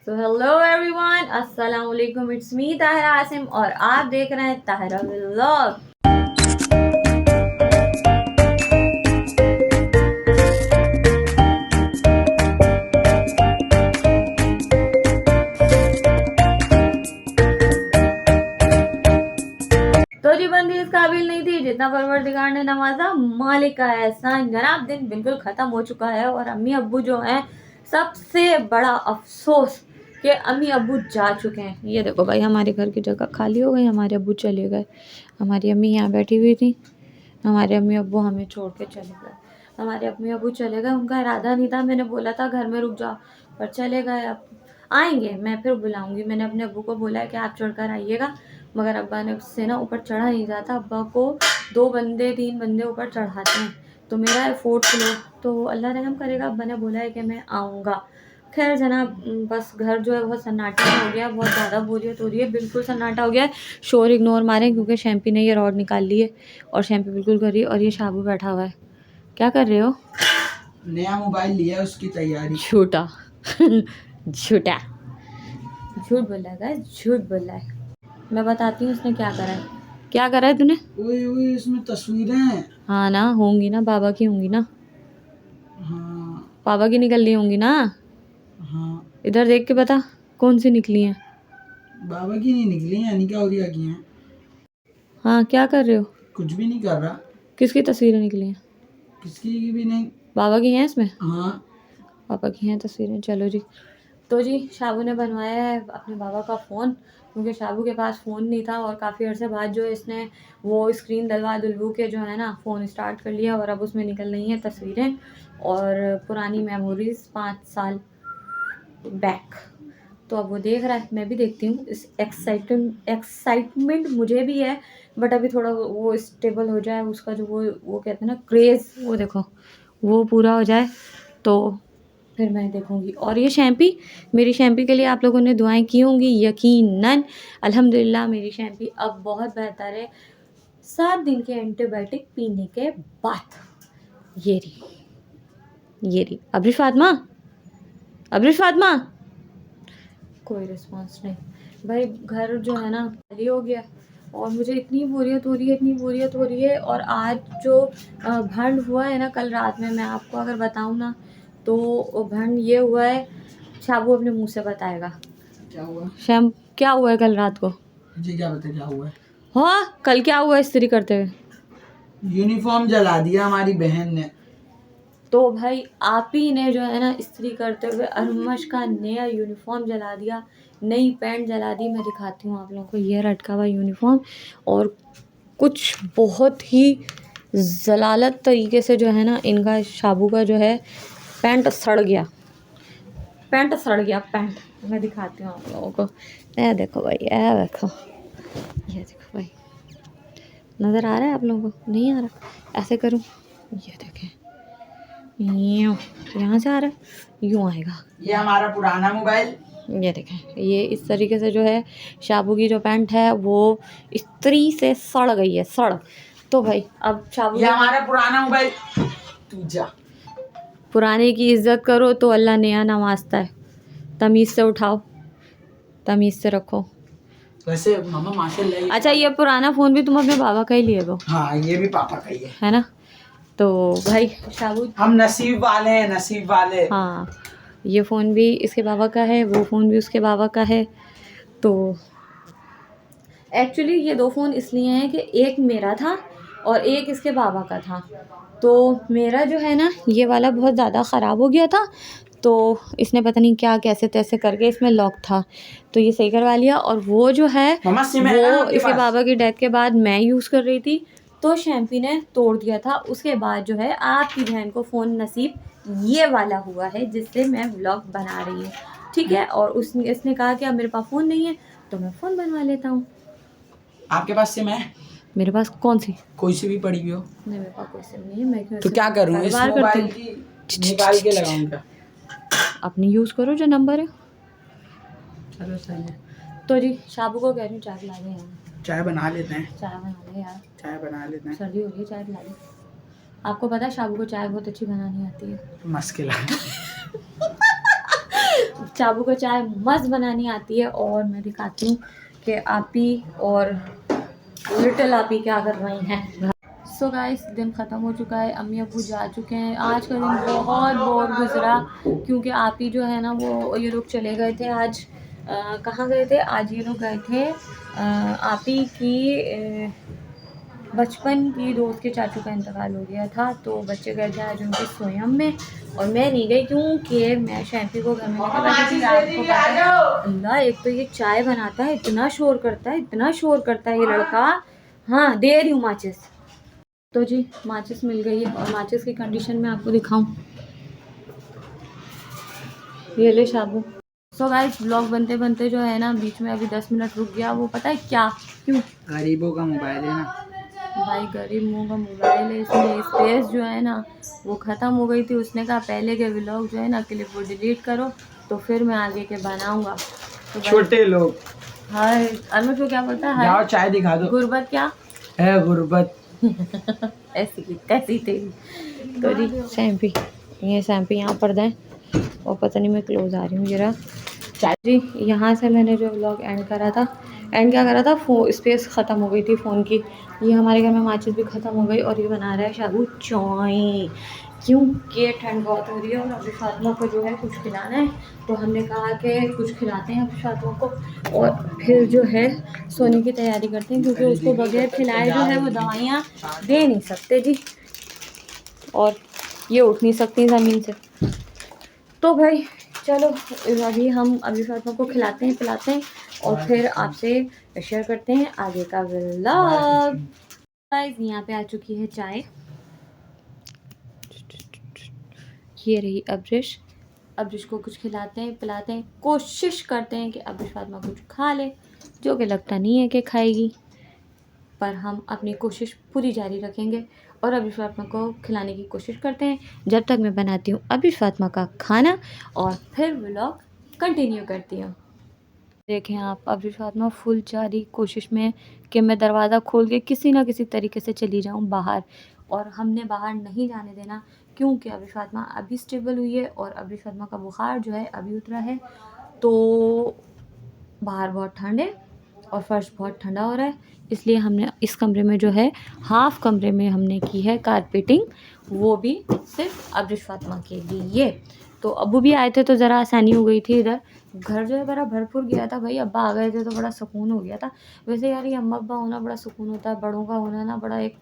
तो hello everyone, अस्सलाम वालेकुम। इट्स मी ताहिरा आसिम और आप देख रहे हैं ताहिरा व्लॉग। तो जी बंदी इस काबिल नहीं थी जितना परवरदिगार ने नवाजा। मालिक का एहसान। जनाब दिन बिल्कुल ख़त्म हो चुका है और अम्मी अब्बू जो हैं, सबसे बड़ा अफसोस कि अम्मी अब्बू जा चुके हैं। ये देखो भाई, हमारे घर की जगह खाली हो गई, हमारे अब्बू चले गए। हमारी अम्मी यहाँ बैठी हुई थी, हमारे अम्मी अब्बू हमें छोड़ के चले गए। हमारे अम्मी अब्बू चले गए, उनका इरादा नहीं था। मैंने बोला था घर में रुक जाओ, पर चले गए। अब आएंगे, मैं फिर बुलाऊंगी। मैंने अपने अब्बू को बोला है कि आप चढ़कर आइएगा, मगर अब्बा ने उससे ना ऊपर चढ़ा नहीं जाता। अब्बा को 2 बंदे 3 बंदे ऊपर चढ़ाते हैं, तो मेरा है 4th फ्लोर, तो अल्लाह रहम करेगा। अब्बा ने बोला है कि मैं आऊँगा। खैर जनाब, बस घर जो है बहुत सन्नाटा हो गया, बहुत ज़्यादा बोरियत हो रही है, बिल्कुल सन्नाटा हो गया है। शोर इग्नोर मारें क्योंकि शैम्पी ने ये रॉड निकाल ली है और शैम्पी बिल्कुल कर रही है। और ये शाबू बैठा हुआ है। क्या कर रहे हो? नया मोबाइल लिया, उसकी तैयारी। झूठा झूठा झूठ बोला है, झूठ बोला है। मैं बताती हूँ उसने क्या करा है। क्या करा है तूने? ओए इसमें तस्वीरें हैं। हाँ ना, होंगी ना, बाबा की होंगी ना। हाँ बाबा की निकल रही होंगी ना। हाँ, इधर देख के बता कौन सी निकली हैं। बाबा की नहीं निकली है, अनिका और रिया की हैं। हाँ, क्या कर रहे हो? कुछ भी नहीं कर रहा। किसकी तस्वीरें निकली हैं? किसकी भी नहीं। बाबा की हैं इसमें? हाँ, पापा की हैं तस्वीरें। चलो जी। तो जी शाबू ने बनवाया है अपने बाबा का फ़ोन, क्योंकि शाबू के पास फ़ोन नहीं था और काफ़ी अर्से बाद जो इसने वो स्क्रीन डलवा डलवू के जो है ना फ़ोन स्टार्ट कर लिया, और अब उसमें निकल रही हैं तस्वीरें और पुरानी मेमोरीज़ 5 साल बैक। तो अब वो देख रहा है, मैं भी देखती हूँ। इस एक्साइटमेंट मुझे भी है, बट अभी थोड़ा वो स्टेबल हो जाए, उसका जो वो कहते हैं ना क्रेज़, वो देखो वो पूरा हो जाए तो फिर मैं देखूँगी। और ये शैम्पी, मेरी शैम्पी के लिए आप लोगों ने दुआएं की होंगी यकीनन। अल्हम्दुलिल्लाह मेरी शैम्पी अब बहुत बेहतर है 7 दिन के एंटीबायोटिक पीने के बाद। ये रही अब्रिश फातिमा, अब्रिश फातिमा। कोई रिस्पॉन्स नहीं भाई। घर जो है ना खाली हो गया और मुझे इतनी बोरियत हो रही है। और आज जो भंड हुआ है ना कल रात में, मैं आपको अगर बताऊँ ना तो भंड ये हुआ है, शाबू अपने मुंह से बताएगा। क्या हुआ? शैम, क्या हुआ है कल रात को? जी क्या बता, क्या हुआ है? हाँ, कल क्या हुआ इस्त्री करते हुए? यूनिफॉर्म जला दिया हमारी बहन ने। तो भाई आप ही ने जो है ना इस्त्री करते हुए अरमश का नया यूनिफॉर्म जला दिया, नई पैंट जला दी। मैं दिखाती हूँ आप लोगों को, ये लटका हुआ यूनिफॉर्म। और कुछ बहुत ही जलालत तरीके से जो है ना इनका शाबू का जो है पैंट सड़ गया। पैंट मैं दिखाती हूँ आप लोगों को। ये देखो भाई, ये देखो भाई, नज़र आ रहा है आप लोगों को? नहीं आ रहा? ऐसे करूँ, ये देखें, यहाँ से आ रहा है, यूँ आएगा। ये हमारा पुराना मोबाइल। ये देखें, ये इस तरीके से जो है शाबू की जो पैंट है वो इस्त्री से सड़ गई है, सड़। तो भाई अब शाबू, ये हमारा पुराना मोबाइल। तू जा, पुराने की इज्जत करो तो अल्लाह नया नवाजता है। तमीज़ से उठाओ, तमीज़ से रखो। वैसे मामा माशाल्लाह। अच्छा, ये पुराना फ़ोन भी तुम अपने बाबा का ही लिए हो? हाँ, ये भी पापा का ही है ना? तो भाई शाबू, हम नसीब वाले हैं, नसीब वाले। हाँ, ये फ़ोन भी इसके बाबा का है, वो फ़ोन भी उसके बाबा का है। तो एक्चुअली ये 2 फ़ोन इसलिए हैं कि एक मेरा था और एक इसके बाबा का था। तो मेरा जो है ना ये वाला बहुत ज़्यादा ख़राब हो गया था, तो इसने पता नहीं क्या कैसे तैसे करके, इसमें लॉक था तो ये सही करवा लिया। और वो जो है मामा सिम है ना वो आपके इसके पास? बाबा की डेथ के बाद मैं यूज़ कर रही थी, तो शैम्पी ने तोड़ दिया था। उसके बाद जो है आपकी बहन को फ़ोन नसीब ये वाला हुआ है जिससे मैं व्लॉग बना रही हूँ, ठीक है। और इसने कहा कि अब मेरे पास फ़ोन नहीं है तो मैं फ़ोन बनवा लेता हूँ। आपके पास सिम है? मेरे पास कौन सी? कोई सी भी पड़ी हुई हो? नहीं, मेरे पास कोई सिम नहीं है। मैं क्यों तो क्या करूँ, इस मोबाइल की निकाल के लगाऊंगा? अपनी यूज़ करो जो नंबर है। चलो सही है। तो जी शाबू को कह रही हूँ चाय पिला दे यार। चाय बना लेते हैं। चाय बना ले यार, चाय बना लेते हैं। सर्दी हो रही है, चाय पिला दे। आपको पता है शाबू को चाय बहुत अच्छी बनानी आती है। मुश्किल है। चाबू को चाय मस्त बनानी आती है। और मैं दिखाती हूँ कि आपी और लिटिल आपी क्या कर रही हैं। सो गाइस, दिन ख़त्म हो चुका है, अम्मी अब्बू जा चुके हैं। आज का दिन बहुत बोर गुजरा क्योंकि आप ही जो है ना वो ये लोग चले गए थे आज। कहाँ गए थे आज? ये लोग गए थे आप ही की बचपन की दोस्त के चाचू का इंतकाल हो गया था, तो बच्चे गए थे आज उनके स्वयं में। और मैं नहीं गई क्योंकि मैं शैम्पी को घर में लेकर बैठी थी। आपको पता है अल्लाह, एक तो ये चाय बनाता है, इतना शोर करता है, इतना शोर करता है ये लड़का। हाँ, दे रही हूँ माचिस। तो जी माचिस मिल गई है और माचिस की कंडीशन में आपको दिखाऊं, ये ले शाबू। सो गाइस, ब्लॉग बनते बनते जो है ना बीच में अभी 10 मिनट रुक गया। वो पता है क्या? क्यों? गरीबों का मोबाइल है ना भाई, गरीब मुँह का मोबाइल है, इसलिए स्पेस जो है ना वो ख़त्म हो गई थी। उसने कहा पहले के व्लॉग जो है ना क्लिप वो डिलीट करो तो फिर मैं आगे के बनाऊंगा। तो छोटे लोग। हाय अनुज को क्या बोलता है? जाओ चाय दिखा दो। गुर्बत क्या है गुर्बत। ऐसी की कैसी तेरी। तो जी शैम्पी, ये शैम्पी यहाँ पर दें। और पता नहीं मैं क्लोज आ रही हूँ जरा। जी यहाँ से मैंने जो व्लॉग एंड करा था, एंड क्या करा था, स्पेस ख़त्म हो गई थी फ़ोन की। ये हमारे घर में माचिस भी ख़त्म हो गई और ये बना रहा है शाबू चाय, क्योंकि ठंड बहुत हो रही है और अभी फातिमा को जो है कुछ खिलाना है। तो हमने कहा कि कुछ खिलाते हैं अभी फातिमा को और फिर जो है सोने की तैयारी करते हैं, क्योंकि उसको बगैर खिलाए जो है वो दवाइयाँ दे नहीं सकते जी। और ये उठ नहीं सकती ज़मीन से। तो भाई चलो अभी फातिमा को खिलाते हैं पिलाते हैं और फिर आपसे शेयर करते हैं आगे का व्लॉग। गाइस, यहाँ पे आ चुकी है चाय। ये रही अब्रिश को कुछ खिलाते हैं पिलाते हैं, कोशिश करते हैं कि अब्रिश फातिमा कुछ खा ले, जो कि लगता नहीं है कि खाएगी, पर हम अपनी कोशिश पूरी जारी रखेंगे और अब्रिश फातिमा को खिलाने की कोशिश करते हैं जब तक मैं बनाती हूँ अब्रिश फातिमा का खाना और फिर व्लॉग कंटिन्यू करती हूँ। देखें आप, अब्रिश फातिमा फुल जारी कोशिश में कि मैं दरवाज़ा खोल के किसी ना किसी तरीके से चली जाऊँ बाहर, और हमने बाहर नहीं जाने देना क्योंकि अब्रिश फातिमा अभी स्टेबल हुई है और अब्रिश फातिमा का बुखार जो है अभी उतरा है। तो बाहर बहुत ठंड है और फर्श बहुत ठंडा हो रहा है, इसलिए हमने इस कमरे में जो है हाफ कमरे में हमने की है कारपेटिंग, वो भी सिर्फ अब्रिश फातिमा के लिए। तो अब्बू भी आए थे तो ज़रा आसानी हो गई थी। इधर घर जो है बड़ा भरपूर गया था भाई, अब्बा आ गए थे तो बड़ा सुकून हो गया था। वैसे यार ये अम्मा अब्बा होना बड़ा सुकून होता है, बड़ों का होना ना बड़ा एक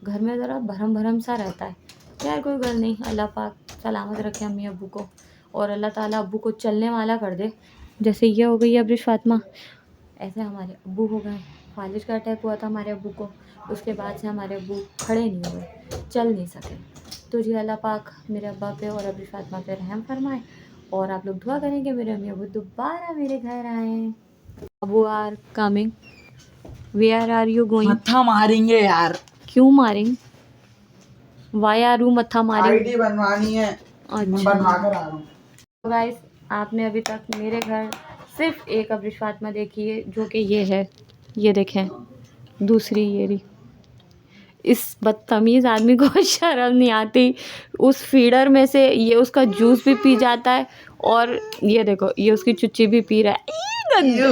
घर में ज़रा भरम भरम सा रहता है। यार कोई गल नहीं, अल्लाह पाक सलामत रखे अम्मी अब्बू को और अल्लाह ताला अब्बू को चलने वाला कर दे। जैसे ये हो गई अब्रिश फातिमा, ऐसे हमारे अब्बू हो गए। फालिज का अटैक हुआ था हमारे अब्बू को, उसके बाद से हमारे अब्बू खड़े नहीं हुए, चल नहीं सके। तो जी अल्लाह पाक मेरे अब्बा पे और अब्रिश फातिमा पे रहम फरमाए और आप लोग दुआ करें कि मेरे अम्मी अब्बू दोबारा मेरे घर आए। अब्बू are coming, where are you going? मत्था मारेंगे यार। क्यों मारेंगे? वाई आर यू मत्था मारेंगे? आईडी बनवानी है, मैं बनवा कर आ रहा हूँ। तो गाइस, आपने अभी तक मेरे घर सिर्फ एक अब्रिश फातिमा देखी है, जो कि ये है, ये देखें। दूसरी ये रही। इस बदतमीज़ आदमी को शर्म नहीं आती, उस फीडर में से ये उसका जूस भी पी जाता है और ये देखो ये उसकी चुच्ची भी पी रहा है।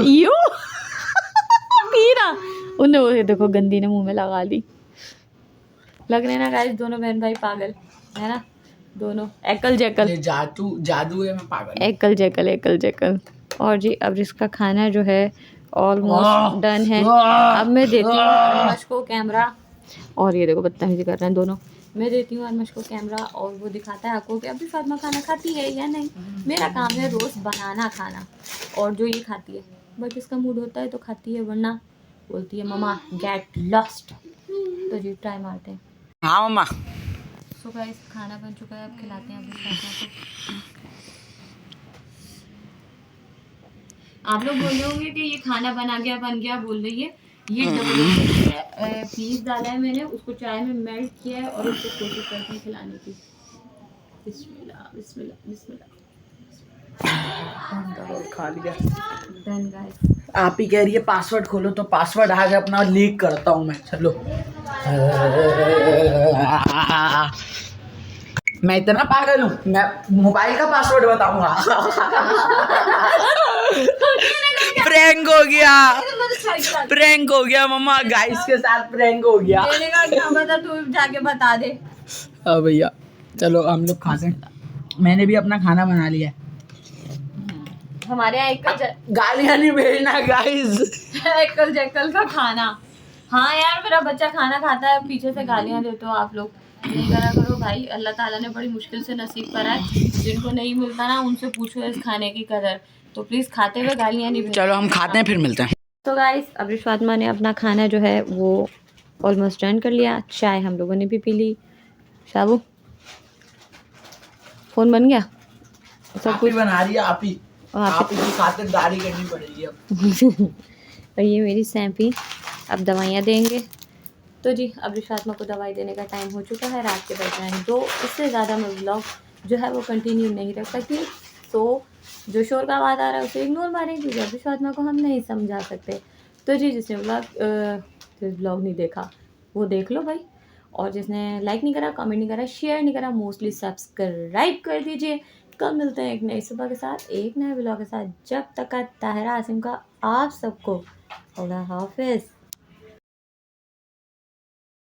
यू पी रहा उन्हें, वो देखो गंदी ने मुंह में लगा ली। लग रहे ना गाइस दोनों बहन भाई पागल है ना, दोनों एकल जैकल। ये जादू है, मैं पागल। एकल जैकल। और जी अब इसका खाना जो है ऑलमोस्ट डन है। अब मैं देती हूँ अरमश को कैमरा, और ये देखो बदतमीजी कर रहे हैं दोनों। मैं देती हूँ अरमश को कैमरा और वो दिखाता है आपको कि अभी फातिमा खाना खाती है या नहीं। मेरा काम है रोज़ बनाना खाना, और जो ये खाती है बट इसका मूड होता है तो खाती है, वरना बोलती है मम्मा गेट लॉस्ट। तो जी ट्राई मारते हैं। हाँ मम्मा। सो गाइस, खाना बन चुका है, अब खिलाते हैं अभी फातिमा को। आप लोग बोल रहे होंगे कि ये खाना बन गया बोल रही है। ये डबल पीस डाला है मैंने, उसको चाय में मेल्ट किया है और उसको कोशिश करते हैं खिलाने की। बिस्मिल्लाह बिस्मिल्लाह बिस्मिल्लाह। खा लिया। Done guys. आप ही कह रही है पासवर्ड खोलो, तो पासवर्ड आज अपना लीक करता हूँ मैं। चलो मैं इतना पागल हूँ, मैं मोबाइल का पासवर्ड बताऊंगा। प्रैंक हो गया, प्रैंक हो गया मम्मा, गाइस के साथ प्रैंक हो गया। देने का क्या पता, तू जाके बता दे। हाँ भैया चलो हम लोग खाते हैं, मैंने भी अपना खाना बना लिया है। हमारे यहाँ गालियाँ नहीं भेजना गाइस। एकल जैकल का खाना। हाँ यार, मेरा बच्चा खाना खाता है, पीछे से गालियाँ देते हो आप लोग। नहीं करा करो भाई, अल्लाह ताला ने बड़ी मुश्किल से नसीब करा है। जिनको नहीं मिलता ना, उनसे पूछो इस खाने की कदर। तो प्लीज़ खाते हुए गालियाँ नहीं भेजना। चलो हम खाते हैं, फिर मिलते हैं। तो गाइस, अब्रिश फातिमा ने अपना खाना जो है वो ऑलमोस्ट डन कर लिया। चाय हम लोगों ने भी पी ली। शाबू, फ़ोन बन गया सब कुछ बना रही है आप ही, आप ही की खातिरदारी करनी पड़ेगी अब। और ये मेरी सैंपी अब दवाइयाँ देंगे। तो जी, अब्रिश फातिमा को दवाई देने का टाइम हो चुका है, रात के बज रहे हैं 2। इससे ज़्यादा मैं व्लॉग जो है वो कंटिन्यू नहीं रख सकती। तो जो शोर का आवाज़ आ रहा है उसे इग्नोर मारें, क्योंकि अब्रिश फातिमा को हम नहीं समझा सकते। तो जी, जिसने व्लॉग नहीं देखा वो देख लो भाई, और जिसने लाइक नहीं करा, कमेंट नहीं करा, शेयर नहीं करा, मोस्टली सब्सक्राइब कर दीजिए। कल मिलते हैं एक नई सुबह के साथ, एक नए व्लॉग के साथ। जब तक का ताहिरा आसिम का आप सबको अल्लाह हाफिज़।